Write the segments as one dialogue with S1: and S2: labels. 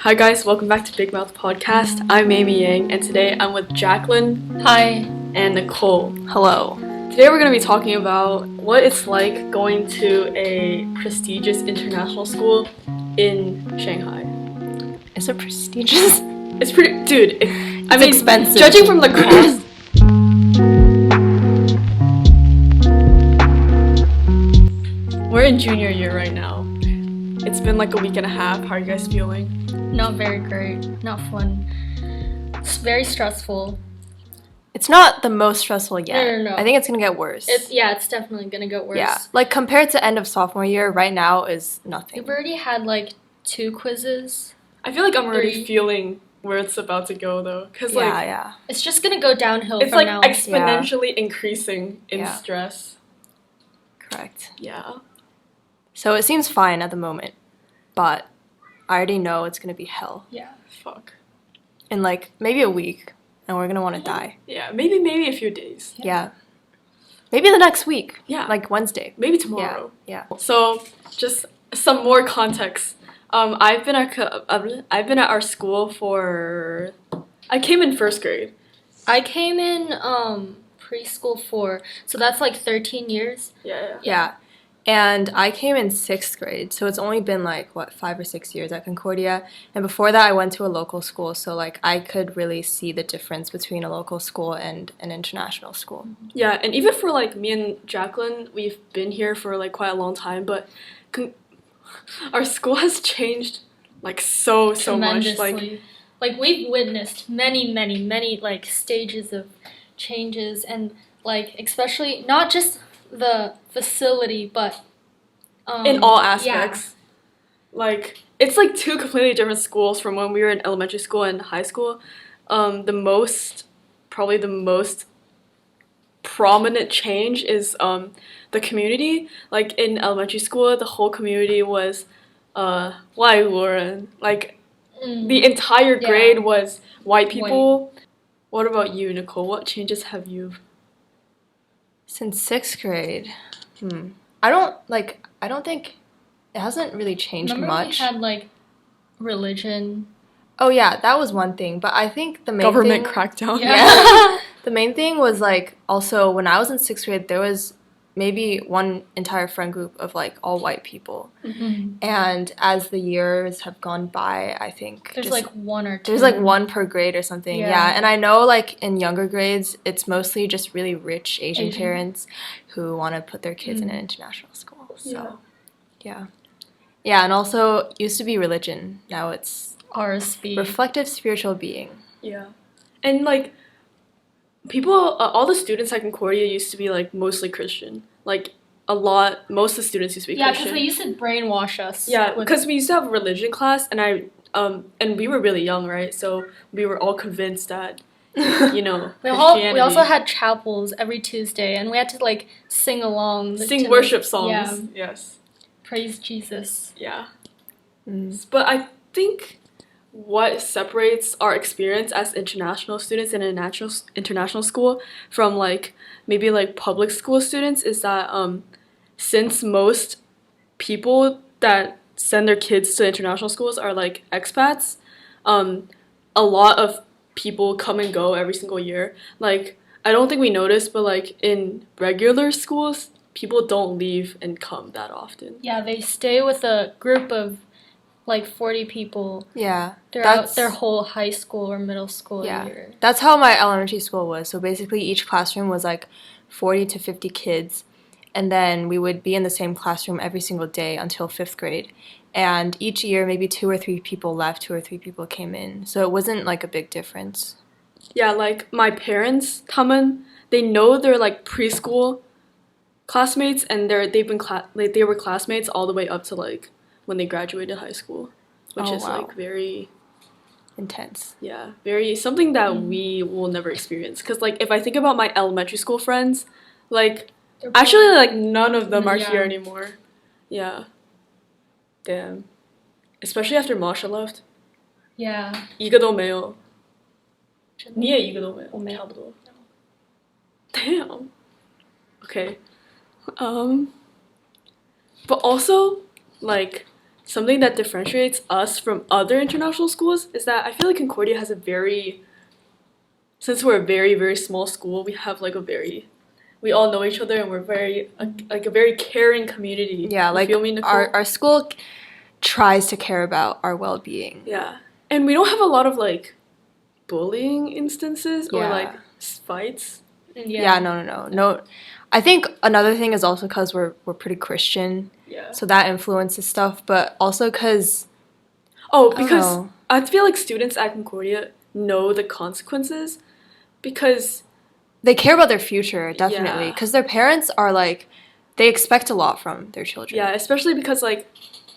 S1: Hi guys, welcome back to Bigmouth podcast. I'm Amy Yang, and today I'm with Jaclyn.
S2: Hi.
S1: And Nicole.
S2: Hello.
S1: Today we're going to be talking about what it's like going to a prestigious international school in Shanghai.
S2: Is it prestigious?
S1: It's pretty, dude. It's
S2: expensive.
S1: Judging from the cost. We're in junior year right now. It's been like a week and a half. How are you guys feeling?
S2: Not very great. Not fun. It's very stressful.
S3: It's not the most stressful yet.
S2: No.
S3: I think it's gonna get worse.
S2: It's definitely gonna get worse.
S3: Yeah, like compared to end of sophomore year, right now is nothing.
S2: We've already had like 2 quizzes.
S1: I feel like I'm already
S2: 3.
S1: feeling where it's about to go though, because
S2: It's just gonna go downhill
S1: it's
S2: from
S1: like
S2: now.
S1: exponentially increasing in
S3: Yeah.
S1: stress.
S3: Correct.
S1: Yeah.
S3: So it seems fine at the moment, but I already know it's gonna be hell
S2: Yeah.
S1: Fuck.
S3: in like maybe a week, and we're gonna want to die.
S1: Yeah. Maybe a few days.
S3: Yeah. Maybe the next week.
S1: Yeah.
S3: Like Wednesday.
S1: Maybe tomorrow.
S3: Yeah.
S1: So just some more context. I've been at our school for. I came in first grade.
S2: I came in preschool 4, so that's like 13 years.
S1: Yeah.
S3: And I came in 6th grade, so it's only been like 5 or 6 years at Concordia. And before that, I went to a local school, so like I could really see the difference between a local school and an international school.
S1: Yeah, and even for like me and Jaclyn, we've been here for like quite a long time, but our school has changed like so much.
S2: Tremendously. Like we've witnessed many like stages of changes, and like especially not just the facility, but
S1: in all aspects. Like it's like 2 completely different schools from when we were in elementary school and high school. The most prominent change is the community. Like in elementary school, the whole community was 外国人. Like the entire grade was white people. What about you, Nicole? What changes have you?
S3: Since 6th grade, I don't think it hasn't really changed
S2: Remember
S3: much.
S2: we had like religion.
S3: Oh yeah, that was one thing, but I think the main
S1: Government
S3: thing,
S1: crackdown.
S3: Yeah. The main thing was like also when I was in 6th grade, there was maybe one entire friend group of like all white people.
S2: Mm-hmm.
S3: And as the years have gone by, I think
S2: There's like 1 or 2.
S3: there's like 1 per grade or something. Yeah. And I know like in younger grades, it's mostly just really rich Asian parents who want to put their kids in an international school. So yeah, and also used to be religion. Now it's
S2: RSB.
S3: reflective spiritual being.
S1: Yeah, and like people, all the students at Concordia used to be like mostly Christian. Like most of the students used to be
S2: Yeah,
S1: Christian.
S2: because they used to brainwash us.
S1: Yeah, because we used to have a religion class, and and we were really young, right? So we were all convinced that, you know,
S2: we
S1: Christianity.
S2: also had chapels every Tuesday, and we had to like sing along.
S1: Sing worship songs.
S2: Yeah.
S1: Yes.
S2: Praise Jesus.
S1: Yeah. But I think what separates our experience as international students in an international school from like maybe like public school students is that since most people that send their kids to international schools are like expats, a lot of people come and go every single year. Like I don't think we notice, but like in regular schools, people don't leave and come that often.
S2: Yeah, they stay with a group of like 40 people.
S3: Yeah.
S2: Throughout their whole high school or middle school year.
S3: That's how my elementary school was. So basically each classroom was like 40 to 50 kids. And then we would be in the same classroom every single day until 5th grade. And each year maybe 2 or 3 people left, 2 or 3 people came in. So it wasn't like a big difference.
S1: Yeah, like my parents, they know they're like preschool classmates, and they were classmates all the way up to like when they graduated high school, which is like very
S3: intense.
S1: Yeah, very something that we will never experience. Because like if I think about my elementary school friends, like actually like none of them are here anymore. Yeah. Damn. Especially after Masha left.
S2: Yeah.
S1: 一个都没有。你也一个都没有，差不多。Damn. Okay. But also, like, something that differentiates us from other international schools is that I feel like Concordia has since we're a very, very small school, we have like we all know each other and we're like a very caring community.
S3: Yeah,
S1: You
S3: like
S1: feel me, Nicole?
S3: our school tries to care about our well-being.
S1: Yeah. And we don't have a lot of like bullying instances or
S3: Yeah.
S1: like fights.
S3: Yeah, no. I think another thing is also because we're pretty Christian,
S1: Yeah.
S3: so that influences stuff. But also because
S1: Because I feel like students at Concordia know the consequences because
S3: they care about their future, definitely.
S1: Yeah.
S3: Because their parents are like, they expect a lot from their children.
S1: yeah, especially because like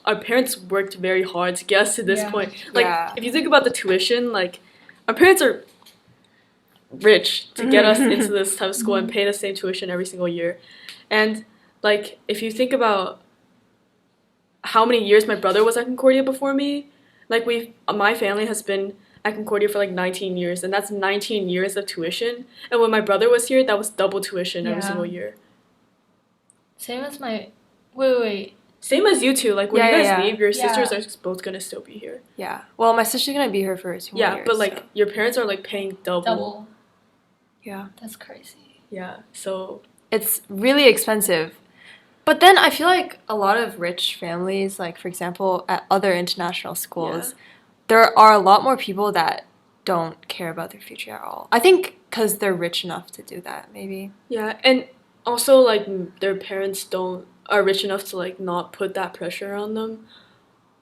S1: our parents worked very hard to get us to this
S2: Yeah.
S1: point. Like
S3: Yeah.
S1: if you think about the tuition, like our parents are rich to get us into this type of school and pay the same tuition every single year. And like if you think about how many years my brother was at Concordia before me, like my family has been at Concordia for like 19 years, and that's 19 years of tuition. And when my brother was here, that was double tuition every
S2: Yeah.
S1: single year.
S2: Same as my. Wait.
S1: Same as you two. Like when
S3: Yeah,
S1: you guys
S3: yeah, yeah.
S1: leave, your
S2: Yeah.
S1: sisters are both gonna still be here.
S3: Yeah. Well, my sister's gonna be here for 2 more
S1: Yeah,
S3: years.
S1: but like
S3: so-
S1: your parents are like paying double.
S2: Double.
S3: yeah,
S2: That's crazy.
S1: Yeah. So
S3: it's really expensive. But then I feel like a lot of rich families, like for example, at other international schools, there are a lot more people that don't care about their future at all. I think because they're rich enough to do that, maybe.
S1: yeah, and also like their parents are rich enough to like not put that pressure on them,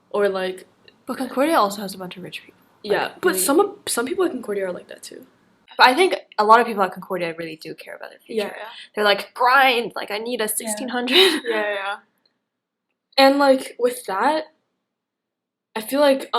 S1: or like
S3: But Concordia also has a bunch of rich people.
S1: yeah.
S3: Like,
S1: But
S3: really-
S1: some people at Concordia are like that too.
S3: But I think a lot of people at Concordia really do care about their future.
S1: Yeah.
S3: They're like, grind, like I need a 1600.
S1: Yeah. And like with that, I feel like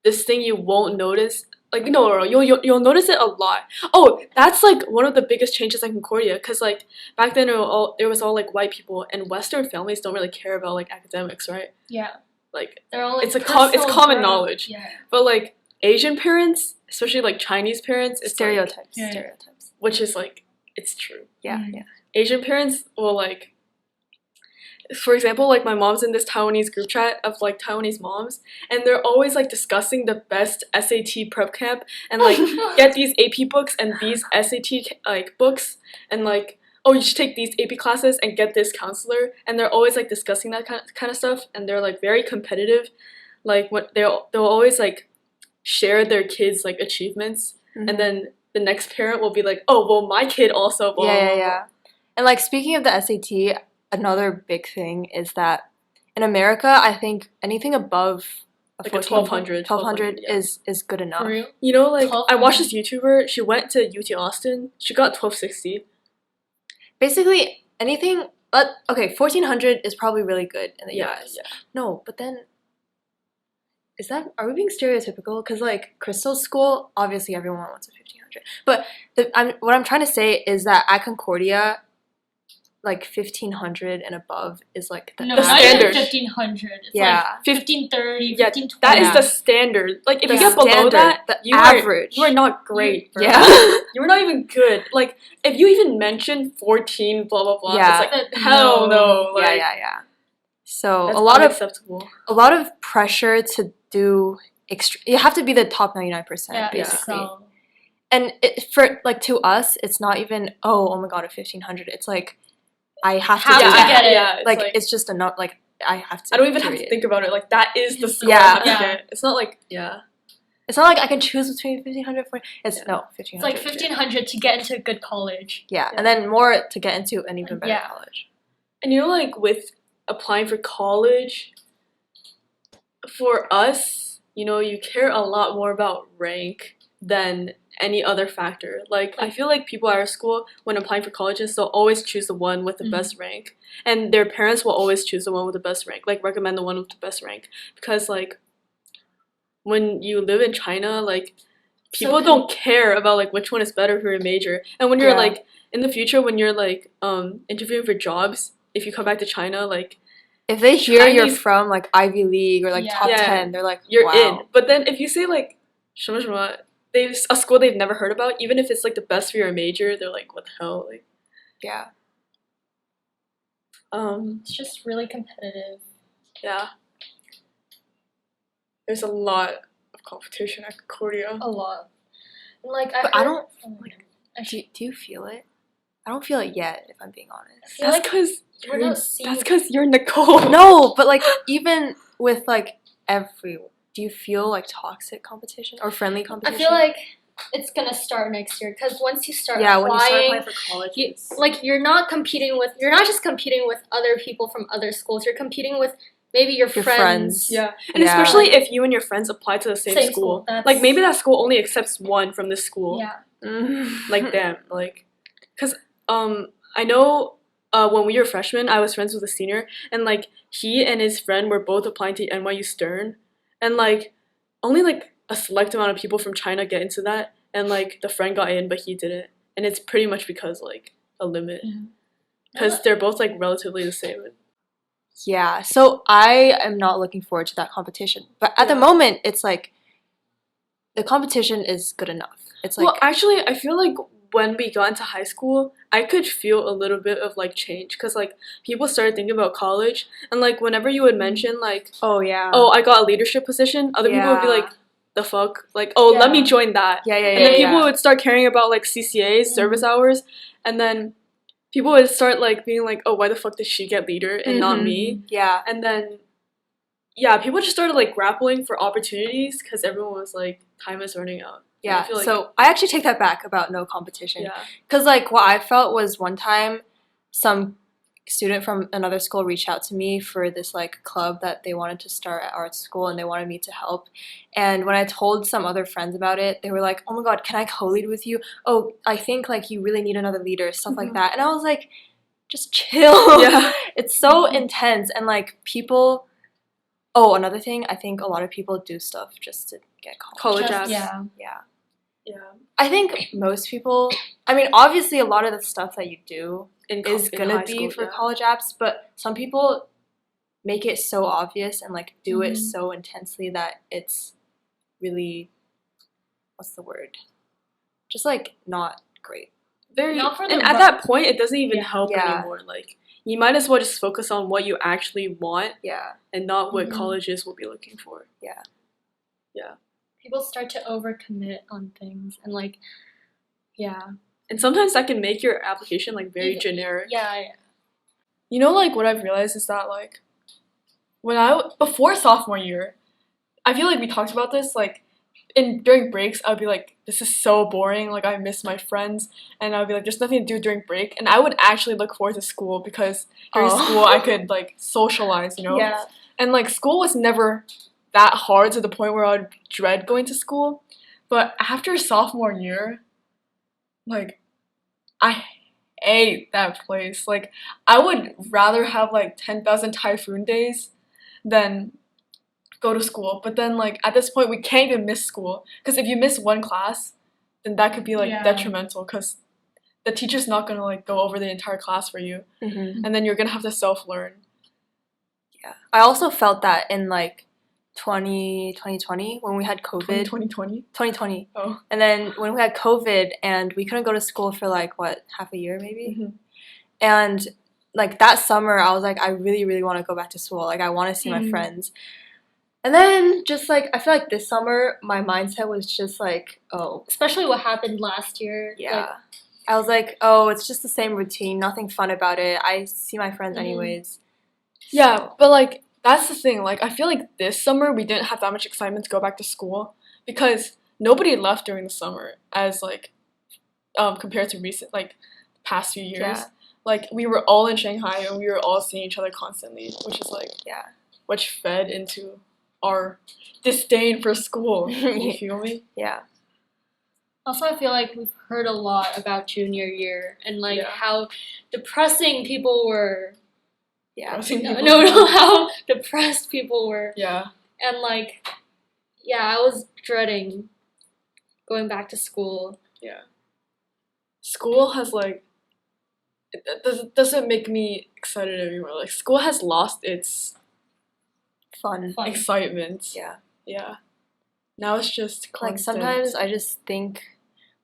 S1: this thing you won't notice. Like no, you'll notice it a lot. Oh, that's like one of the biggest changes at Concordia, because like back then there was all like white people, and Western families don't really care about like academics, right?
S2: Yeah.
S1: Like
S2: They're all like
S1: It's it's common knowledge.
S2: Yeah.
S1: but like Asian parents, especially like Chinese parents, it's like-
S3: Stereotypes.
S2: Yeah.
S3: Stereotypes.
S1: which is like it's true.
S3: Yeah,
S2: Mhm.
S3: yeah.
S1: Asian parents will like, for example, like my mom's in this Taiwanese group chat of like Taiwanese moms, and they're always like discussing the best SAT prep camp and like get these AP books and these SAT like books and like oh you should take these AP classes and get this counselor, and they're always like discussing that kind of stuff, and they're like very competitive, like what they'll always like share their kids like achievements, and then the next parent will be like oh well my kid also blah, blah, blah, blah.
S3: Yeah. And like speaking of the SAT, another big thing is that in America, I think anything above
S1: Like a 1200,
S3: 1200
S1: yeah.
S3: is good enough.
S2: For real?
S1: You know, like I watched
S2: 1200.
S1: this YouTuber. She went to UT Austin. She got 1260.
S3: Basically, anything. Okay, 1400 is probably really good in the
S1: Yeah,
S3: US.
S1: yeah.
S3: No, but then are we being stereotypical? Because like Crystal School, obviously everyone wants a 1500. But what I'm trying to say is that at Concordia, like 1500 and above is like
S2: No,
S1: The
S2: not
S1: standard.
S2: even 1500. It's
S3: Yeah.
S2: like 1530,
S1: Yeah,
S2: 1520.
S1: that is
S3: Yeah.
S1: the standard. Like if
S3: The
S1: you get below
S3: standard,
S1: that,
S3: the
S1: you
S3: average.
S1: are not great. Bro.
S3: Yeah.
S1: You're not even good. Like if you even mention 14, blah blah blah.
S3: Yeah.
S1: It's like
S2: But
S1: hell no.
S2: no.
S1: Like,
S3: yeah. So
S1: that's
S3: a lot
S1: unacceptable.
S3: of pressure to do you have to be the top 99%,
S2: Yeah,
S3: basically.
S2: so
S3: And for like to us, it's not even oh my god, a 1500. It's like I have to
S2: Have
S3: do
S2: to
S3: that.
S2: get it.
S1: Yeah,
S3: Like it's just enough. Like I have to.
S1: I don't even have to
S3: period.
S1: think about it. Like that is the score
S3: Yeah.
S1: I have to
S2: Yeah.
S1: get. It's not like
S3: It's not like I can choose between 1500 and It's
S1: Yeah.
S3: no
S2: it's
S3: 1500.
S2: like 1500 to get into a good college.
S3: Yeah, and then more to get into an even better
S2: Yeah.
S3: college.
S1: And you know, like with applying for college, for us, you know, you care a lot more about rank than any other factor. Like I feel like people at our school, when applying for colleges, they'll always choose the one with the best rank, and their parents will always choose the one with the best rank. Like recommend the one with the best rank, because like when you live in China, like people don't care about like which one is better for your major. And when you're
S3: Yeah.
S1: like in the future, when you're like interviewing for jobs, if you come back to China, like
S3: If they hear you're
S1: Chinese-
S3: from like Ivy League or like
S2: Yeah.
S3: top
S1: Yeah.
S3: 10, they're like,
S1: you're
S3: wow.
S1: in. But then if you say like 什么什么, a school they've never heard about, even if it's like the best for your major, they're like, what the hell? Like
S3: Yeah.
S2: It's just really competitive.
S1: yeah. there's a lot of competition at Korea.
S2: A lot. And like
S3: But I don't.
S2: oh my God.
S3: Do you feel it? I don't feel it yet, if I'm being
S2: I
S3: honest.
S2: feel like
S1: We're
S2: not seeing.
S1: that's because you're Nicole.
S3: No, but like even with like do you feel like toxic competition or friendly
S2: I
S3: competition?
S2: feel like it's gonna start next year because once you start
S3: when you start
S2: applying,
S3: applying for colleges,
S2: you're not just competing with other people from other schools. You're competing with maybe your friends.
S1: Yeah, and especially if you and your friends apply to the same school. Like maybe that school only accepts one from this school.
S2: Yeah.
S1: Like them, like, cause I know when we were freshmen, I was friends with a senior, and like he and his friend were both applying to NYU Stern, and like only like a select amount of people from China get into that, and like the friend got in, but he didn't, and it's pretty much because like a limit, because they're both like relatively the same.
S3: Yeah, so I am not looking forward to that competition, but at the moment, it's like the competition is good enough. It's like
S1: well, actually, I feel like when we got into high school, I could feel a little bit of like change because like people started thinking about college, and like whenever you would mention like,
S3: oh yeah,
S1: oh I got a leadership position, other people would be like, the fuck, like oh let me join that, and then people would start caring about like CCAs, service hours, and then people would start like being like, oh why the fuck did she get leader and not me? And then people just started like grappling for opportunities because everyone was like time is running out.
S3: Yeah,
S1: I feel like,
S3: so I actually take that back about no competition. Because, like, what I felt was one time some student from another school reached out to me for this, like, club that they wanted to start at art school, and they wanted me to help. And when I told some other friends about it, they were like, oh my god, can I co-lead with you? Oh, I think, like, you really need another leader, stuff like that. And I was like, just chill. It's so intense. And, like, people... Oh, another thing, I think a lot of people do stuff just to get college apps. Yeah. I think most people, I mean, obviously a lot of the stuff that you do is going to be for college apps, but some people make it so obvious and, like, do it so intensely that it's really, what's the word? Just, like, not great.
S1: And at that point, it doesn't even help anymore. Like, you might as well just focus on what you actually want and not what colleges will be looking for. Yeah.
S2: People start to overcommit on things and like,
S1: and sometimes that can make your application like very generic. You know, like what I've realized is that like before sophomore year, I feel like we talked about this like during breaks. I'd be like, this is so boring. Like I miss my friends, and I'd be like, there's nothing to do during break, and I would actually look forward to school because during school I could like socialize, you know. And like school was never that hard to the point where I would dread going to school. But after sophomore year, like, I hate that place. Like, I would rather have, like, 10,000 typhoon days than go to school. But then, like, at this point, we can't even miss school. Because if you miss one class, then that could be, like, detrimental. Because the teacher's not going to, like, go over the entire class for you. And then you're going to have to self-learn.
S3: Yeah. I also felt that in, like, 2020 when we had COVID. 2020. Oh. And then when we had COVID and we couldn't go to school for like what, half a year maybe? And like that summer I was like, I really, really want to go back to school. Like I want to see my friends. And then just like I feel like this summer my mindset was just like, oh,
S2: especially what happened last year.
S3: Like, I was like, oh, it's just the same routine, nothing fun about it. I see my friends anyways.
S1: Yeah, but like that's the thing, like, I feel like this summer we didn't have that much excitement to go back to school because nobody left during the summer as, like, compared to recent, like, past few years. Like, we were all in Shanghai and we were all seeing each other constantly, which is, like, which fed into our disdain for school. You feel me?
S2: Also, I feel like we've heard a lot about junior year and, like, how depressing people were. How depressed people were. And like, I was dreading going back to school.
S1: School has like, it doesn't make me excited anymore. Like school has lost its
S3: fun.
S1: Excitement. Now it's just constant.
S3: Like sometimes I just think,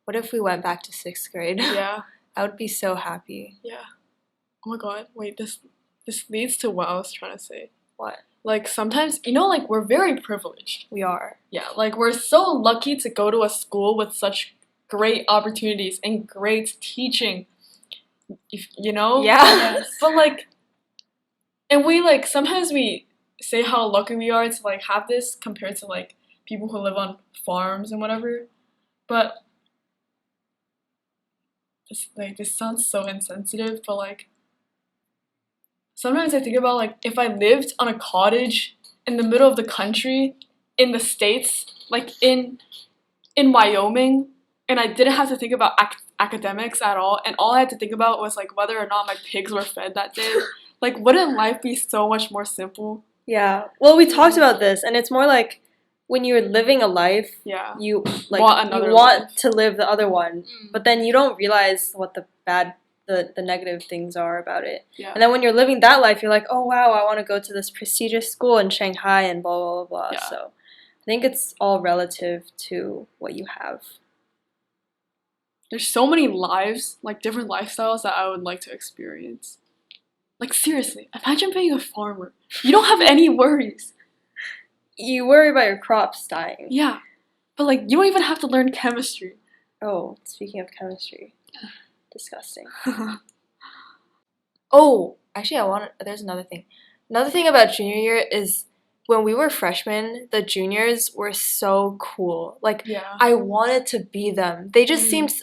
S3: what if we went back to 6th grade? I would be so happy.
S1: Oh my god, wait, this leads to what I was trying to say.
S3: What?
S1: like sometimes, you know, like we're very privileged.
S3: We are.
S1: Yeah, like we're so lucky to go to a school with such great opportunities and great teaching. If, you know?
S3: Yeah.
S2: Yes.
S1: But like, and we like sometimes we say how lucky we are to like have this compared to like people who live on farms and whatever. But this sounds so insensitive, but like sometimes I think about like if I lived on a cottage in the middle of the country in the States, like in Wyoming, and I didn't have to think about academics at all, and all I had to think about was like whether or not my pigs were fed that day. Like, wouldn't life be so much more simple?
S3: Yeah. Well, we talked about this, and it's more like when you're living a life,
S1: Yeah.
S3: you
S1: Want another
S3: you want
S1: life.
S3: to live the other one, but then you don't realize what the negative things are about it.
S1: Yeah.
S3: And then when you're living that life, you're like, oh wow, I want to go to this prestigious school in Shanghai and blah blah blah blah.
S1: Yeah.
S3: So I think it's all relative to what you have.
S1: There's so many lives, like different lifestyles that I would like to experience. Like seriously, imagine being a farmer. You don't have any worries.
S3: You worry about your crops dying.
S1: Yeah. But like you don't even have to learn chemistry.
S3: Oh, speaking of chemistry. Disgusting. Oh, actually, there's another thing. Another thing about junior year is when we were freshmen, the juniors were so cool. Like,
S1: Yeah.
S3: I wanted to be them. They just seemed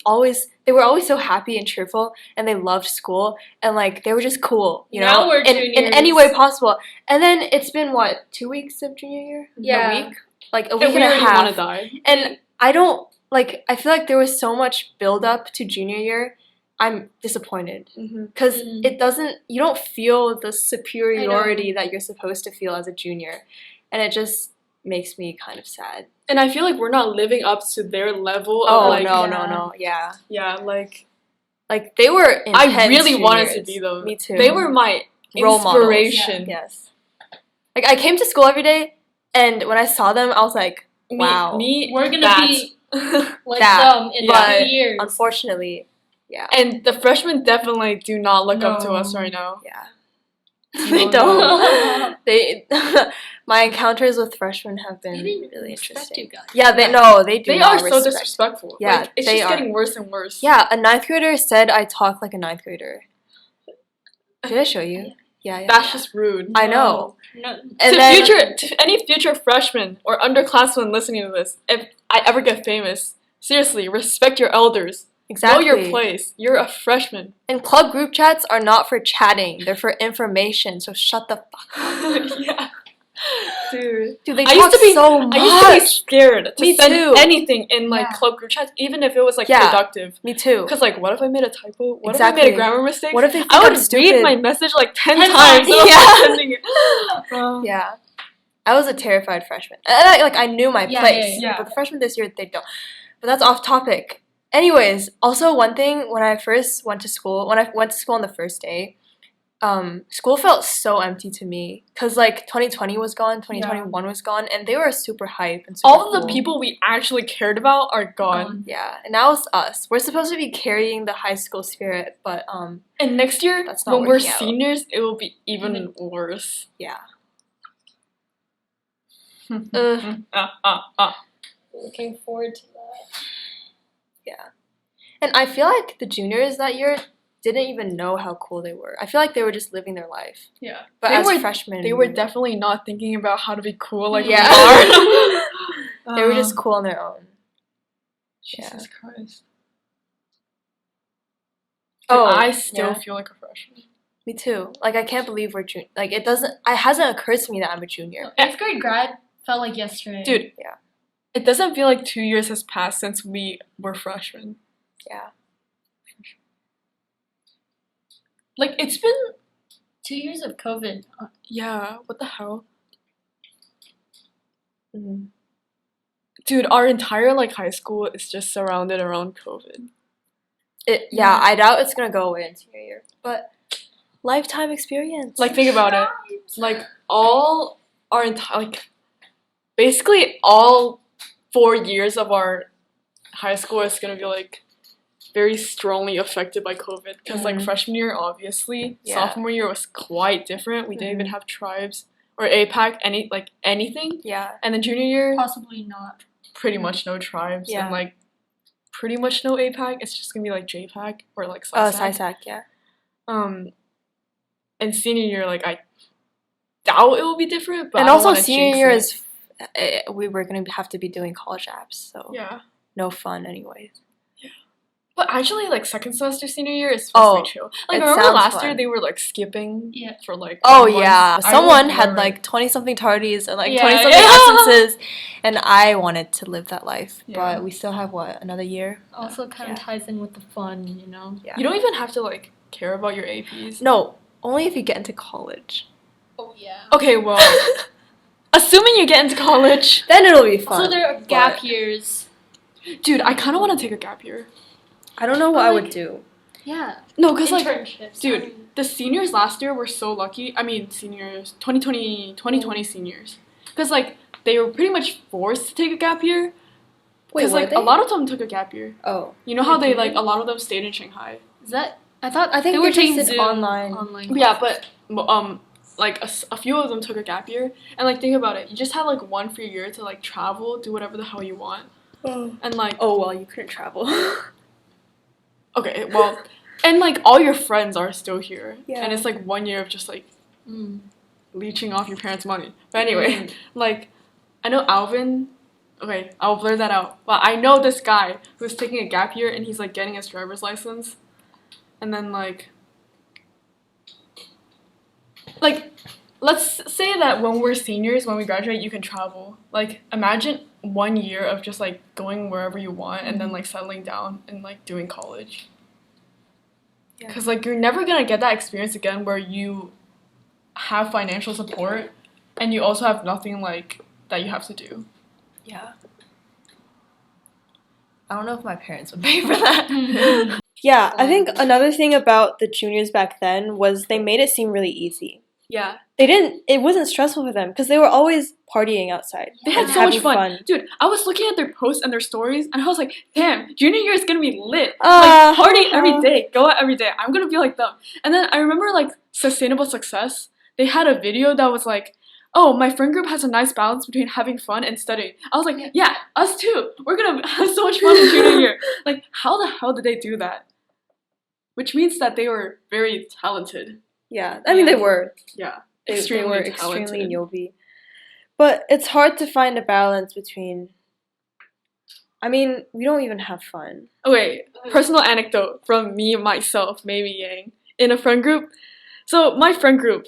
S3: they were always so happy and cheerful, and they loved school, and like they were just cool, you
S2: Now
S3: know,
S2: we're
S3: in any
S2: juniors.
S3: way possible. And then it's been what, 2 weeks of junior year?
S2: Yeah.
S3: A week, like a
S1: And
S3: week
S1: we
S3: and a
S1: already
S3: half.
S1: want to die.
S3: And I don't like. I feel like there was so much build up to junior year. I'm disappointed because it doesn't. You don't feel the superiority that you're supposed to feel as a junior, and it just makes me kind of sad.
S1: And I feel like we're not living up to their level of
S3: Oh
S1: like
S3: no,
S1: yeah, like
S3: they were intense.
S1: I really wanted
S3: juniors.
S1: to be them.
S3: Me too.
S1: They were my
S3: Role models.
S1: inspiration.
S3: Yes. Like I came to school every day, and when I saw them, I was like, wow.
S2: We're gonna
S1: that.
S2: be like
S3: That,
S2: them in
S3: but
S2: 2 years.
S3: Unfortunately, yeah.
S1: And the freshmen definitely do not look up to us right now.
S3: Yeah.
S1: No,
S3: They
S1: no.
S3: don't. They my encounters with freshmen have
S2: They
S3: been
S2: didn't
S3: really
S2: respect
S3: interesting.
S2: you guys.
S3: Yeah, they do
S1: They
S3: not
S1: are so
S3: respect.
S1: disrespectful.
S3: Yeah,
S1: like, it's
S3: they
S1: just
S3: are.
S1: getting worse and worse.
S3: Yeah, a 9th grader said I talk like a 9th grader. Did I show you? Yeah.
S1: That's just rude.
S3: I know.
S2: No.
S3: And
S1: To any future freshmen or underclassmen listening to this, if I ever get famous, seriously, respect your elders.
S3: exactly.
S1: Know your place. You're a freshman.
S3: And club group chats are not for chatting; they're for information. So shut the fuck up.
S1: Yeah. Dude.
S3: Dude, they
S1: I
S3: talk
S1: used to be
S3: so much.
S1: I used to be scared to
S3: Me
S1: send
S3: too.
S1: anything in like
S2: Yeah.
S1: club group chats, even if it was like
S3: Yeah.
S1: productive.
S3: Me too.
S1: Because like, what if I made a typo? What if I
S3: Exactly.
S1: made a grammar mistake?
S3: What if they think
S1: I would
S3: I'm stupid?
S1: read my message like 10
S2: 10
S1: times.
S2: times.
S1: before
S3: Yeah.
S1: sending it.
S3: Yeah. I was a terrified freshman. And I knew my
S2: Yeah,
S3: place.
S2: yeah.
S3: But the freshmen this year, they don't. But that's off topic. Anyways, also one thing when I went to school on the first day, school felt so empty to me. Because like 2020 was gone, 2021 was gone, and they were super hype and super
S1: All of the
S3: cool.
S1: people we actually cared about are gone.
S3: Yeah, and now it's us. We're supposed to be carrying the high school spirit, but
S1: And next year,
S3: That's not
S1: when we're
S3: working out.
S1: seniors, it will be even worse.
S3: yeah.
S2: Looking forward to that.
S3: Yeah. And I feel like the juniors that year didn't even know how cool they were. I feel like they were just living their life.
S1: Yeah.
S3: But
S1: They
S3: as
S1: were-
S3: freshmen,
S1: They were definitely not thinking about how to be cool like
S3: Yeah.
S1: we are.
S3: they were just cool on their own.
S1: Jesus Christ.
S3: Oh,
S1: I still
S3: yeah.
S1: feel like a freshman.
S3: Me too. Like I can't believe we're like it hasn't occurred to me that I'm a junior.
S2: 8th grade grad felt like yesterday.
S1: Dude,
S3: Yeah.
S1: It doesn't feel like 2 years has passed since we were freshmen.
S3: Yeah.
S1: Like, it's been,
S2: 2 years of COVID.
S1: yeah, what the hell?
S3: Mhm.
S1: Dude, our entire, like, high school is just surrounded around COVID.
S3: Yeah, I doubt it's gonna go away in senior year. But lifetime experience.
S1: Like, think about it. Like, all our entire, like, basically all 4 years of our high school is gonna be, like, very strongly affected by COVID. Because, like, freshman year, obviously.
S3: Yeah.
S1: Sophomore year was quite different. We didn't even have tribes. or APAC, anything.
S3: Yeah.
S1: And then junior year,
S2: Possibly not.
S1: pretty much no tribes.
S3: Yeah.
S1: And like pretty much no APAC. It's just gonna be like JPAC or like SciSac.
S3: SciSac, yeah.
S1: And senior year, like I doubt it will be different. But
S3: And
S1: I don't
S3: also
S1: wanna
S3: senior
S1: jinx
S3: year
S1: it.
S3: is we were gonna have to be doing college apps, so
S1: Yeah.
S3: no fun anyways.
S1: But actually, like second semester senior year is supposed to be chill. Like
S3: it
S1: remember
S3: sounds
S1: last year
S3: fun.
S1: they were like skipping
S2: Yeah.
S1: for like
S3: Oh
S1: months?
S3: yeah,
S1: I
S3: someone
S1: would
S3: had
S1: never-
S3: like 20-something tardies and like
S1: Yeah,
S3: 20-something
S1: yeah.
S3: absences, and I wanted to live that life,
S1: Yeah.
S3: but we still have another year?
S2: Also kind of ties in with the fun, you know?
S3: Yeah.
S1: You don't even have to like care about your APs.
S3: No, only if you get into college.
S2: Oh, yeah.
S1: Okay, well, assuming you get into college,
S3: Then it'll be fun.
S2: So there are gap
S3: but
S2: years.
S1: dude, I kind of want to take a gap year.
S3: I don't know what
S2: But,
S3: I
S2: like,
S3: would do.
S2: Yeah.
S1: No, because like,
S2: Internships.
S1: dude,
S2: I mean,
S1: the seniors last year were so lucky. I mean, seniors, 2020 seniors, because like they were pretty much forced to take a gap year.
S3: Wait,
S1: Because
S3: were
S1: like
S3: they?
S1: a lot of them took a gap year.
S3: Oh,
S1: You know how
S2: Wait,
S1: they
S2: did
S1: like
S2: they?
S1: a lot of them stayed in Shanghai.
S2: is that? I thought
S3: I think
S2: they were
S3: they just
S2: taking
S3: did
S2: Zoom
S3: online.
S1: Yeah, but like a few of them took a gap year, and like think about it, you just had like one free year to like travel, do whatever the hell you want, and like
S3: Oh well, you couldn't travel.
S1: okay, well, and like all your friends are still here,
S3: Yeah.
S1: and it's like 1 year of just like
S2: Mm.
S1: leeching off your parents' money. But anyway, like I know Alvin. Okay, I'll blur that out. But I know this guy who's taking a gap year and he's like getting his driver's license, and then like let's say that when we're seniors, when we graduate, you can travel. Like imagine 1 year of just like going wherever you want and then like settling down and like doing college.
S3: Yeah.
S1: Because like you're never gonna get that experience again where you have financial support and you also have nothing like that you have to do.
S3: Yeah. I don't know if my parents would pay for that. Yeah, I think another thing about the juniors back then was they made it seem really easy.
S1: Yeah.
S3: It wasn't stressful for them because they were always partying outside.
S1: They had
S3: and
S1: so much
S3: having
S1: fun. Dude, I was looking at their posts and their stories and I was like, damn, junior year is gonna be lit.
S3: Uh,
S1: Like party every day, go out every day. I'm gonna be like them. And then I remember like Sustainable Success, they had a video that was like, oh, my friend group has a nice balance between having fun and studying. I was like, yeah, us too. We're gonna have so much fun in junior year. Like, how the hell did they do that? Which means that they were very talented.
S3: Yeah, I mean, they were.
S1: Yeah.
S3: They were
S1: Extremely
S3: extremely
S1: talented.
S3: Yobi. But it's hard to find a balance between. I mean, we don't even have fun.
S1: Okay, personal anecdote from me, myself, Mamie Yang, in a friend group. So my friend group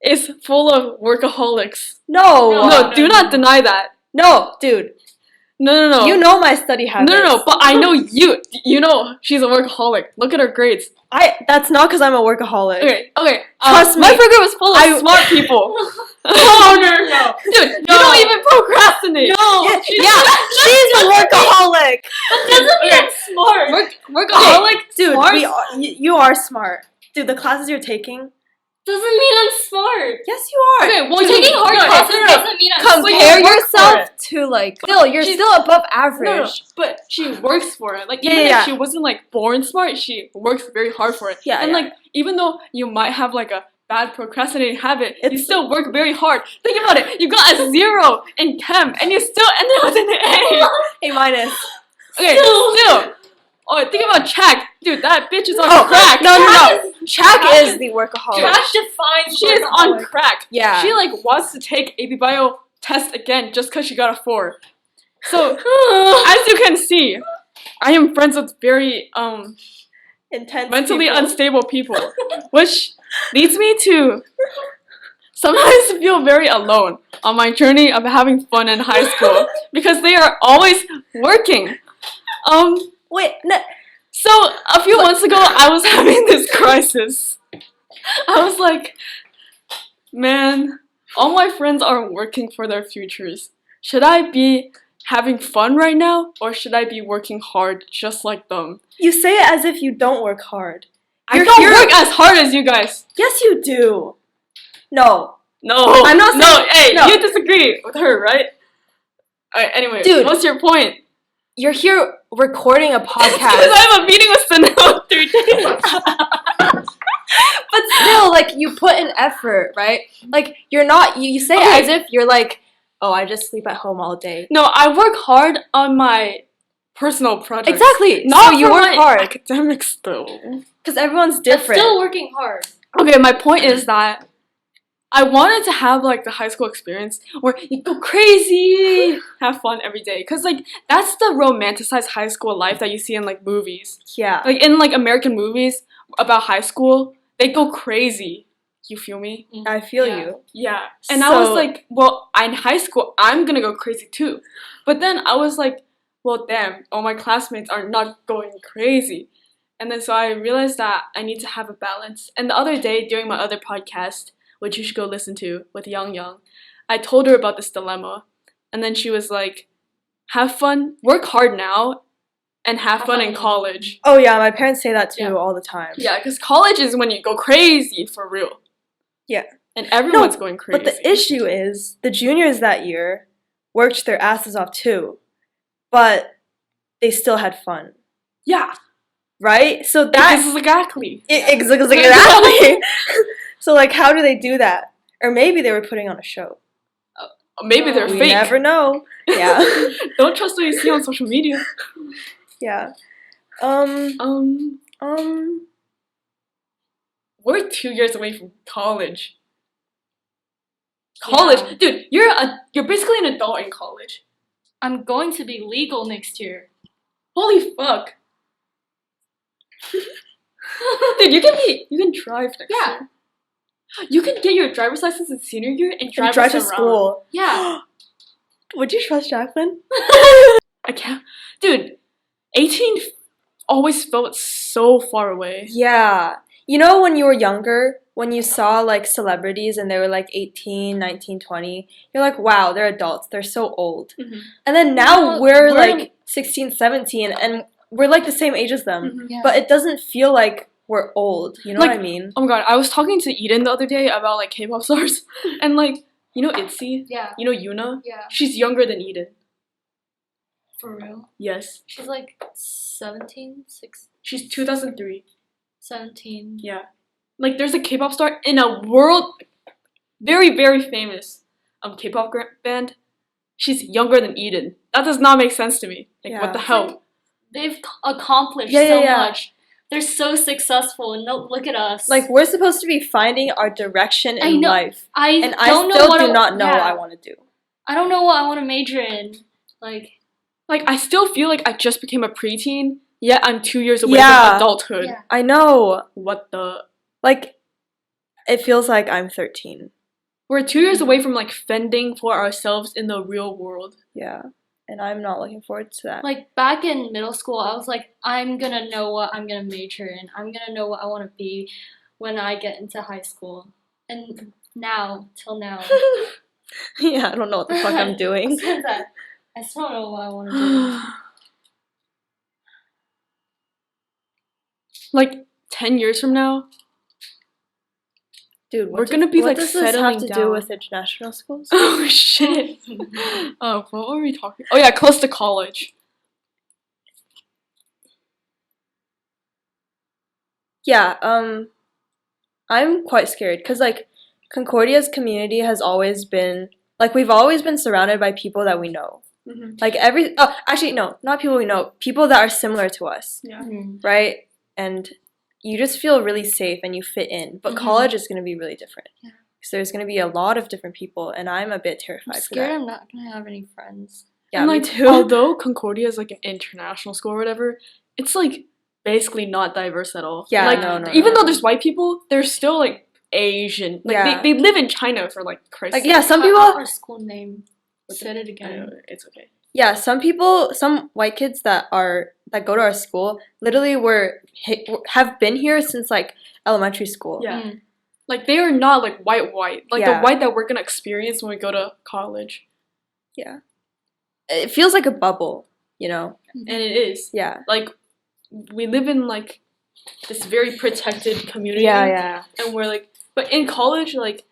S1: is full of workaholics.
S3: No!
S1: No, do not deny that.
S3: No, dude.
S1: No.
S3: You know my study habits.
S1: No, but I know you. You know she's a workaholic. Look at her grades.
S3: That's not because I'm a workaholic.
S1: Okay.
S3: Trust
S1: My
S3: me.
S1: friend group is full of smart people. Oh no. Dude, you don't even procrastinate.
S2: No.
S3: Yeah, she's a workaholic.
S2: Doesn't mean I'm smart.
S1: Workaholic,
S3: Dude,
S1: smart.
S3: you are smart. Dude, the classes you're taking.
S2: Doesn't mean I'm smart.
S3: Yes, you are.
S1: Okay, well,
S2: Taking hard classes doesn't mean I'm
S3: Compare
S2: smart.
S3: yourself to like. Still, you're still above average.
S1: No, but she works for it. Like
S3: Yeah,
S1: even
S3: yeah.
S1: if she wasn't like born smart, she works very hard for it.
S3: Yeah,
S1: and
S3: yeah.
S1: like even though you might have like a bad procrastinating habit, you
S3: It's-
S1: still work very hard. Think about it. You got a 0 in chem, and you still ended with an A.
S3: A minus.
S1: Okay, still. Oh, think about Chak. Dude, that bitch is on
S3: Oh,
S1: crack.
S3: no.
S1: Chak
S3: Chak is the workaholic.
S2: Trash defines
S1: She is on
S2: workaholic.
S1: crack.
S3: Yeah.
S1: She like wants to take AP Bio test again just because she got a 4. So as you can see, I am friends with very
S3: Intense.
S1: mentally
S3: people.
S1: unstable people, which leads me to sometimes feel very alone on my journey of having fun in high school because they are always working.
S3: Wait, no.
S1: So a few months ago, I was having this crisis. I was like, man, all my friends are working for their futures. Should I be having fun right now, or should I be working hard just like them?
S3: You say it as if you don't work hard.
S1: I don't work as hard as you guys.
S3: Yes, you do. No.
S1: No,
S3: I'm not
S1: No,
S3: saying-
S1: hey,
S3: no.
S1: you disagree with her, right? Alright, anyway,
S3: Dude.
S1: what's your point?
S3: You're here recording a
S1: Because
S3: podcast.
S1: I have a meeting with Sanel in 3 days.
S3: But still, like, you put in effort, right? Like, you're not, you say it as if you're like, oh, I just sleep at home all day.
S1: No, I work hard on my personal projects.
S3: Exactly.
S1: Not
S3: so you
S1: for
S3: work
S1: my
S3: hard.
S1: academics, though.
S3: Because everyone's
S2: But
S3: different.
S2: still working hard.
S1: Okay, my point is that I wanted to have, like, the high school experience where you go crazy, have fun every day. Because, like, that's the romanticized high school life that you see in, like, movies.
S3: Yeah.
S1: Like, in, like, American movies about high school, they go crazy. You feel me?
S3: I feel
S2: Yeah.
S3: you.
S1: Yeah. And I was
S3: So-
S1: like, well, in high school, I'm gonna go crazy too. But then I was like, well, damn, all my classmates are not going crazy. And then so I realized that I need to have a balance. And the other day, during my other podcast, which you should go listen to with Young, I told her about this dilemma. And then she was like, have fun, work hard now, and have fun in college.
S3: Oh, yeah, my parents say that too
S1: Yeah.
S3: all the time.
S1: Yeah, because college is when you go crazy for real.
S3: Yeah.
S1: And everyone's going crazy.
S3: But the issue is, the juniors that year worked their asses off too. But they still had fun.
S1: Yeah.
S3: Right? So that...
S1: Exactly.
S3: Exactly. So, like, how do they do that? Or maybe they were putting on a show.
S1: Maybe they're
S3: We
S1: fake.
S3: never know. Yeah.
S1: Don't trust what you see on social media.
S3: Yeah.
S1: We're 2 years away from college. College,
S2: Yeah.
S1: dude, you're basically an adult in college.
S2: I'm going to be legal next year.
S1: Holy fuck. Dude, you can drive next
S2: Yeah.
S1: year. You can get your driver's license in senior year and drive,
S3: Drive
S1: us
S3: to
S1: around.
S3: school.
S2: Yeah.
S3: Would you trust Jaclyn?
S1: I can't. Dude, 18 always felt so far away.
S3: Yeah. You know when you were younger, when you saw like celebrities and they were like 18, 19, 20, you're like, wow, they're adults. They're so old.
S1: Mhm.
S3: And then now
S2: No,
S3: we're
S2: we're-
S3: like 16, 17 and we're like the same age as them.
S1: Mhm.
S2: Yeah.
S3: But it doesn't feel like we're old. You know
S1: Like-
S3: what I mean?
S1: Oh my god, I was talking to Eden the other day about like K-pop stars, and like, you know Itzy?
S2: Yeah.
S1: You know Yuna?
S2: Yeah.
S1: She's younger than Eden.
S2: For real.
S1: Yes.
S2: She's like 17,
S1: She's 2003.
S2: 17.
S1: Yeah. Like, there's a K-pop star in a world, very, very famous K-pop band. She's younger than Eden. That does not make sense to me. Like,
S3: Yeah.
S1: what the hell?
S2: They've accomplished
S3: Yeah,
S2: so
S3: yeah.
S2: much. They're so successful, and no, look at us.
S3: Like we're supposed to be finding our direction
S2: I
S3: in
S2: know.
S3: life.
S2: I
S3: And I
S2: don't know
S3: still
S2: what
S3: do not know what
S2: yeah.
S3: I want to do.
S2: I don't know what I want to major in. Like,
S1: I still feel like I just became a preteen, yet I'm 2 years away
S3: Yeah.
S1: from adulthood.
S2: Yeah.
S3: I know.
S1: What the?
S3: Like, it feels like I'm 13.
S1: We're 2 years away from, like, fending for ourselves in the real world.
S3: Yeah. And I'm not looking forward to that.
S2: like back in middle school, I was like, I'm gonna know what I'm gonna major in. I'm gonna know what I want to be when I get into high school. And now, till now,
S3: Yeah, I don't know what the fuck I'm doing.
S2: since I still don't know what I want to do.
S1: Like, 10 years from now,
S3: Dude,
S1: We're gonna be,
S3: what
S1: like,
S3: does this have
S1: settling
S3: to
S1: down.
S3: do with international schools?
S1: oh shit. Oh, what were we talking? Oh yeah, close to college.
S3: Yeah, I'm quite scared because, like, Concordia's community has always been, like, we've always been surrounded by people that we know.
S1: Mm-hmm.
S3: Like, actually, no, not people we know, people that are similar to us,
S1: Yeah.
S2: Mhm.
S3: right? And you just feel really safe and you fit in. But
S2: Mhm.
S3: college is going to be really different.
S2: Yeah.
S3: Because there's going to be a lot of different people, and I'm a bit terrified
S2: I'm
S3: for
S2: scared
S3: that.
S2: I'm not gonna have any friends.
S3: Yeah,
S1: and
S3: me
S1: like,
S3: too.
S1: although Concordia is like an international school or whatever, it's like basically not diverse at all.
S3: Yeah,
S1: like,
S3: no,
S1: even
S3: no.
S1: though there's white people, there's still like Asian. Like
S3: Yeah.
S1: they live in China for like Christ's
S3: Like,
S1: sake.
S3: yeah, some
S2: Cut
S3: people,
S2: out our school name. Said it
S1: I
S2: again.
S1: know, it's okay.
S3: yeah, some people, some white kids that go to our school literally have been here since like elementary school.
S1: Yeah.
S2: Mm.
S1: Like they are not like white. Like
S3: Yeah.
S1: the white that we're gonna experience when we go to college.
S3: Yeah. It feels like a bubble, you know?
S1: And it is.
S3: Yeah.
S1: Like we live in like this very protected community.
S3: Yeah.
S1: And we're like, but in college, like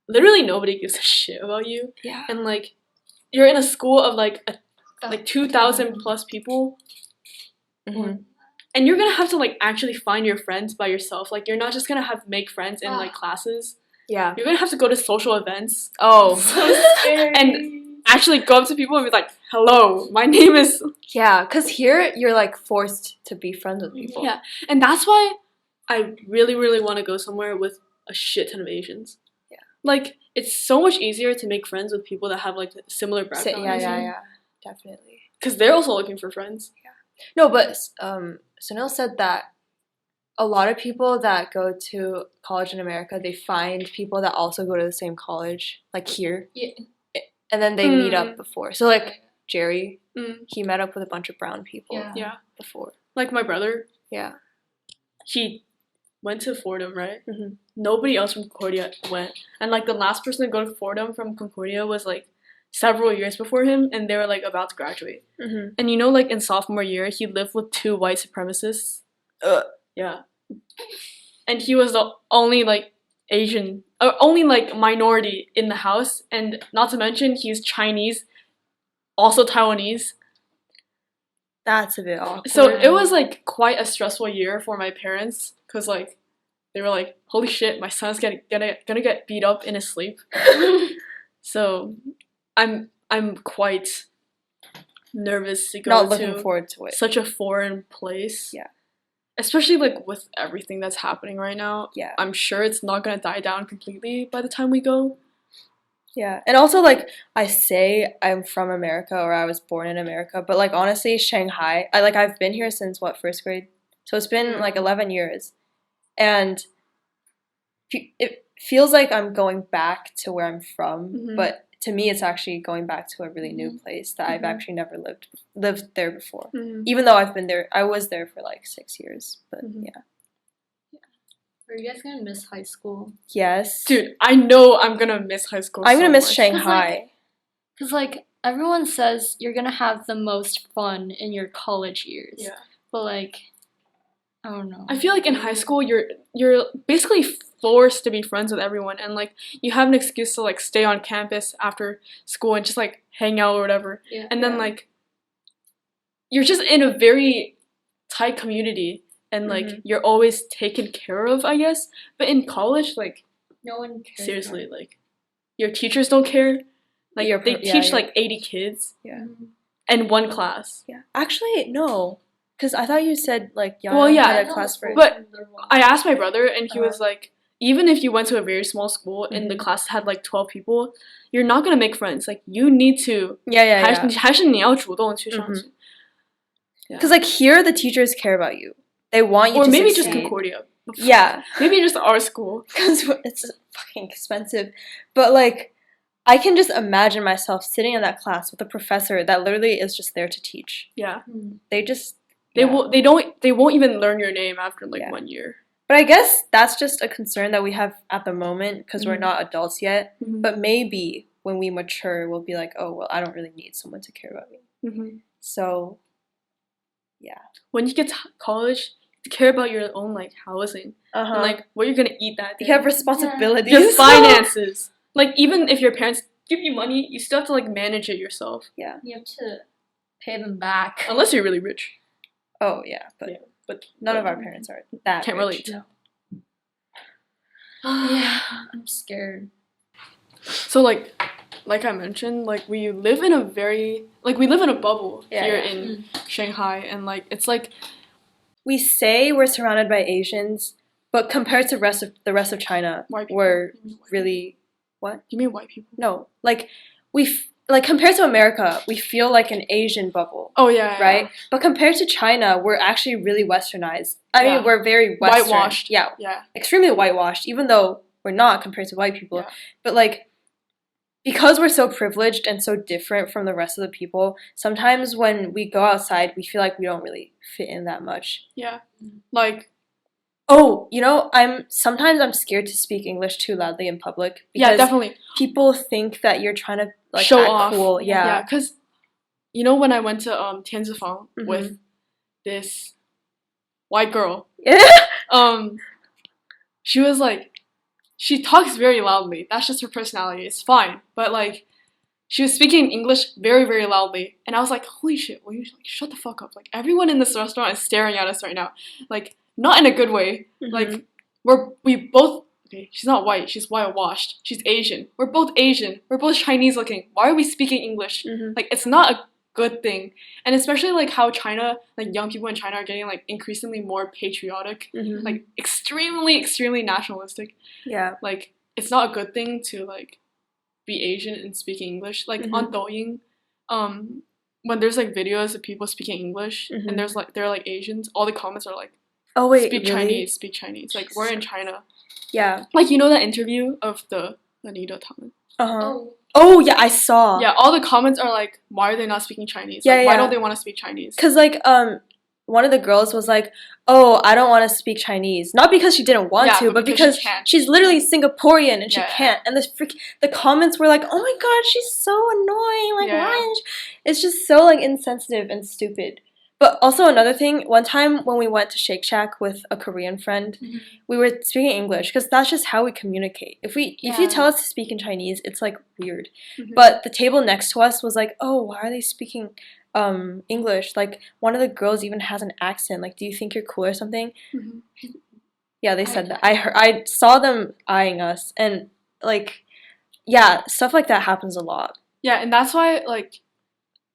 S1: literally nobody gives a shit about you.
S3: Yeah.
S1: And like you're in a school of like 2,000 plus people.
S3: Mhm.
S1: And you're gonna have to like actually find your friends by yourself. Like you're not just gonna have make friends in like classes.
S3: Yeah.
S1: You're gonna have to go to social events
S3: Oh.
S2: So scary.
S1: and actually go up to people and be like, "Hello, my name is."
S3: Yeah, because here you're like forced to be friends with people.
S1: Yeah, and that's why I really, really want to go somewhere with a shit ton of Asians.
S3: Yeah.
S1: Like it's so much easier to make friends with people that have like similar backgrounds.
S3: Yeah, definitely.
S1: Because they're also looking for friends.
S3: No, but Sunil said that a lot of people that go to college in America, they find people that also go to the same college, like here.
S2: Yeah.
S3: And then they meet up before. So like Jerry,
S1: Mm.
S3: he met up with a bunch of brown people
S2: Yeah.
S3: before.
S1: Like my brother,
S3: Yeah.
S1: he went to Fordham, right?
S3: Mm-hmm.
S1: Nobody else from Concordia went. And like the last person to go to Fordham from Concordia was like several years before him, and they were like about to graduate.
S3: Mm-hmm.
S1: And you know, like in sophomore year, he lived with 2 white supremacists. Yeah. And he was the only like Asian, or only like minority in the house, and not to mention he's Chinese, also Taiwanese.
S3: That's a bit awkward.
S1: So it was like quite a stressful year for my parents, because like they were like, "Holy shit, my son's gonna get beat up in his sleep." So I'm quite nervous to go
S3: not looking
S1: to
S3: forward to it.
S1: such a foreign place.
S3: Yeah.
S1: Especially like with everything that's happening right now.
S3: Yeah.
S1: I'm sure it's not gonna die down completely by the time we go.
S3: Yeah. And also like I say I'm from America or I was born in America, but like honestly Shanghai, I've been here since first grade. So it's been like 11 years. And it feels like I'm going back to where I'm from, but to me it's actually going back to a really new place that I've actually never lived there before. Even though I was there for like 6 years, but yeah.
S2: Are you guys gonna miss high school?
S3: Yes.
S1: Dude, I know I'm gonna miss high school.
S3: I'm
S1: so
S3: gonna miss
S1: much.
S3: Shanghai.
S2: Because like everyone says you're gonna have the most fun in your college years.
S1: Yeah.
S2: But like I don't know.
S1: I feel like in high school you're basically forced to be friends with everyone, and like you have an excuse to like stay on campus after school and just like hang out or whatever.
S2: Yeah.
S1: And then like you're just in a very tight community, and like you're always taken care of, I guess. But in college, like
S2: no one cares.
S1: seriously, like your teachers don't care. Like they teach like 80 kids.
S3: Yeah.
S1: And one class.
S3: Yeah. Actually, no. Because I thought you said like Yana
S1: Well, yeah,
S3: had a class for
S1: but I asked my brother, and he was like, even if you went to a very small school and the class had like 12 people, you're not gonna make friends. Like you need to.
S3: Yeah.
S1: 还是你要主动去上去.
S3: Because like here, the teachers care about you. They want you
S1: Or
S3: to
S1: maybe
S3: succeed.
S1: just Concordia.
S3: Yeah.
S1: Maybe just our school.
S3: Because it's fucking expensive. But like, I can just imagine myself sitting in that class with a professor that literally is just there to teach.
S1: Yeah.
S3: They just
S1: They won't even learn your name after like 1 year.
S3: But I guess that's just a concern that we have at the moment because we're not adults yet. But maybe when we mature, we'll be like, oh, well, I don't really need someone to care about me. So, yeah.
S1: When you get to college, you care about your own like housing and like what you're gonna eat that day.
S3: You have responsibilities.
S1: Your finances. Like even if your parents give you money, you still have to like manage it yourself.
S3: Yeah.
S2: You have to pay them back.
S1: Unless you're really rich.
S3: Oh yeah, but none of our parents are that
S1: can't
S3: rich.
S1: relate.
S2: Yeah, I'm scared.
S1: So like I mentioned, like we live in a bubble here in Shanghai, and like it's like
S3: we say we're surrounded by Asians, but compared to the rest of China, we're really what?
S1: You mean white people?
S3: No, like compared to America, we feel like an Asian bubble.
S1: Oh yeah,
S3: right. Yeah. But compared to China, we're actually really westernized. I mean, we're very Western.
S1: Whitewashed.
S3: Yeah,
S1: yeah,
S3: extremely whitewashed. Even though we're not compared to white people, but like because we're so privileged and so different from the rest of the people, sometimes when we go outside, we feel like we don't really fit in that much.
S1: Yeah, like.
S3: Oh, you know, sometimes I'm scared to speak English too loudly in public because
S1: definitely.
S3: People think that you're trying to like
S1: show
S3: act
S1: off.
S3: Cool. Yeah,
S1: because you know when I went to Tianzifang with this white girl, she was like, she talks very loudly. That's just her personality. It's fine, but like, she was speaking English very, very loudly. And I was like, holy shit, will you like, shut the fuck up? Like, everyone in this restaurant is staring at us right now. Like, not in a good way.
S3: Mhm.
S1: Like, we both, okay, she's not white, she's whitewashed. She's Asian. We're both Asian. We're both Chinese looking. Why are we speaking English?
S3: Mhm.
S1: Like, it's not a good thing. And especially, like, how China, like, young people in China are getting, like, increasingly more patriotic.
S3: Mhm.
S1: Like, extremely, extremely nationalistic.
S3: Yeah.
S1: Like, it's not a good thing to, like, be Asian and speaking English. Like, on Douyin, when there's, like, videos of people speaking English, and there's, like, they're, like, Asians, all the comments are, like,
S3: Oh wait,
S1: speak
S3: really?
S1: Chinese, speak Chinese. Like, we're in China.
S3: Yeah.
S1: Like, you know that interview of the Anita Tallman?
S2: Oh.
S3: Oh yeah, I saw.
S1: Yeah, all the comments are like, why are they not speaking Chinese?
S3: Yeah,
S1: Like, why
S3: yeah.
S1: don't they want to speak Chinese?
S3: Cause like one of the girls was like, "Oh, I don't want to speak Chinese," not because she didn't want
S1: Yeah,
S3: to,
S1: but
S3: but
S1: because
S3: because
S1: she can't.
S3: she's literally Singaporean and she
S1: Yeah.
S3: can't. And the comments were like, "Oh my god, she's so annoying! Like,
S1: Yeah.
S3: why?" It's just so like insensitive and stupid. But also another thing, one time when we went to Shake Shack with a Korean friend, we were speaking English because that's just how we communicate. If you
S2: Yeah.
S3: tell us to speak in Chinese, it's like weird.
S1: Mhm.
S3: But the table next to us was like, "Oh, why are they speaking English? Like one of the girls even has an accent. Like, do you think you're cool or something?"
S1: Mhm.
S3: Yeah, they said that. I saw them eyeing us, and like, yeah, stuff like that happens a lot.
S1: Yeah, and that's why, like,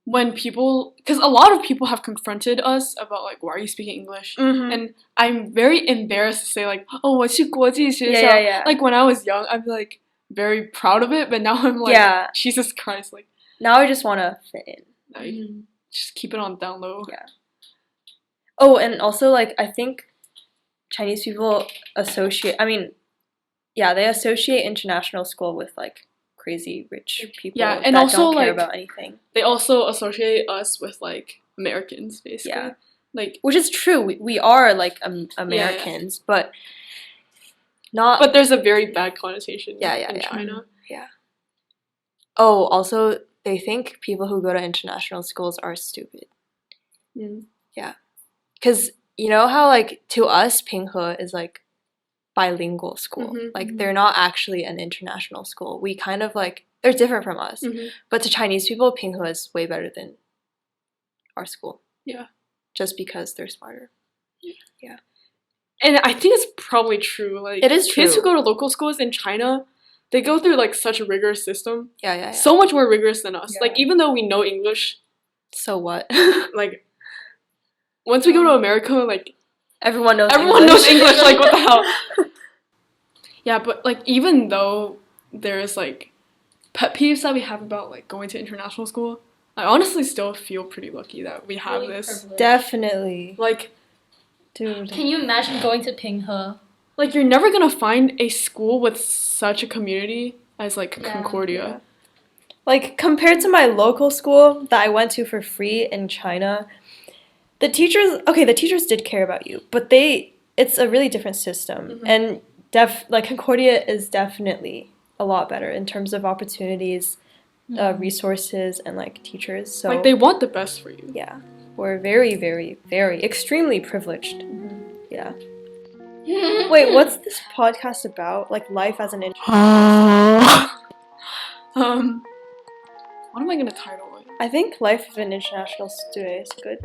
S1: when people, because a lot of people have confronted us about, like, why are you speaking English?
S3: Mm-hmm.
S1: And I'm very embarrassed to say, like, oh, 我去国际学校.
S3: Yeah.
S1: Like, when I was young, I'm, like, very proud of it, but now I'm like,
S3: Yeah.
S1: Jesus Christ, like,
S3: Now I just want to fit in.
S1: like just keep it on down low.
S3: Yeah. Oh, and also like I think Chinese people associate. I mean, yeah, they associate international school with like crazy rich people.
S1: Yeah, and
S3: that
S1: also,
S3: don't care
S1: like,
S3: about anything.
S1: They also associate us with, like, Americans, basically.
S3: Yeah.
S1: Like,
S3: Which is true. We are like Americans, but not.
S1: but there's a very bad connotation
S3: Yeah,
S1: in
S3: yeah.
S1: China.
S3: Oh, also they think people who go to international schools are stupid.
S1: Mm.
S3: Because you know how like to us Pinghe is like bilingual school.
S1: Mhm,
S3: like they're not actually an international school. We kind of like they're different from us.
S1: Mhm.
S3: But to Chinese people, Pinghe is way better than our school.
S1: Yeah.
S3: Just because they're smarter.
S1: And I think it's probably true. Like,
S3: It is
S1: kids who
S3: true.
S1: go to local schools in China, they go through, like, such a rigorous system.
S3: Yeah.
S1: So much more rigorous than us.
S3: Yeah.
S1: Like, even though we know English,
S3: So what?
S1: like, once we go to America, like,
S3: Everyone knows
S1: knows English. Like, what the hell? Yeah, but, like, even though there's, like, pet peeves that we have about, like, going to international school, I honestly still feel pretty lucky that we have
S2: Really
S1: this.
S2: privileged.
S3: Definitely.
S1: Like,
S3: Dude.
S2: Can you imagine going to Pinghe?
S1: like, you're never gonna find a school with such a community as, like,
S2: Yeah.
S1: Concordia.
S3: Like, compared to my local school that I went to for free in China, the teachers did care about you, but it's a really different system.
S1: Mhm.
S3: And like Concordia is definitely a lot better in terms of opportunities, resources, and like teachers. So
S1: Like, they want the best for you.
S3: yeah, we're very, very, very extremely privileged. Yeah. Wait, what's this podcast about? Like life as an
S1: What am I gonna title it?
S3: I think life of an international student is good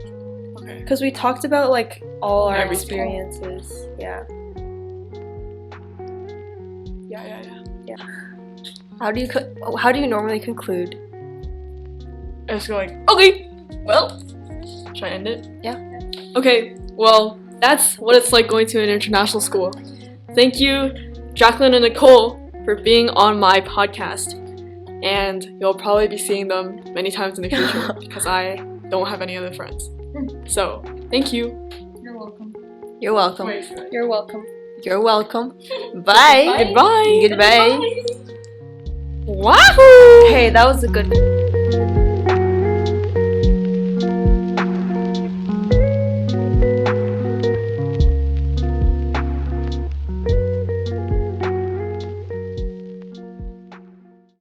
S1: Okay.
S3: because we talked about like all our
S1: Everything.
S3: experiences. Yeah.
S1: Yeah.
S3: How do you normally conclude?
S1: I just go like, okay, well, should I end it?
S3: Yeah.
S1: Okay, well, that's what it's like going to an international school. Thank you, Jaclyn and Nicole, for being on my podcast. And you'll probably be seeing them many times in the future because I don't have any other friends. So, thank you.
S2: You're welcome.
S3: You're welcome.
S2: You're welcome.
S3: You're welcome. Bye.
S1: Goodbye.
S3: Goodbye.
S1: Wahoo!
S3: Hey, that was a good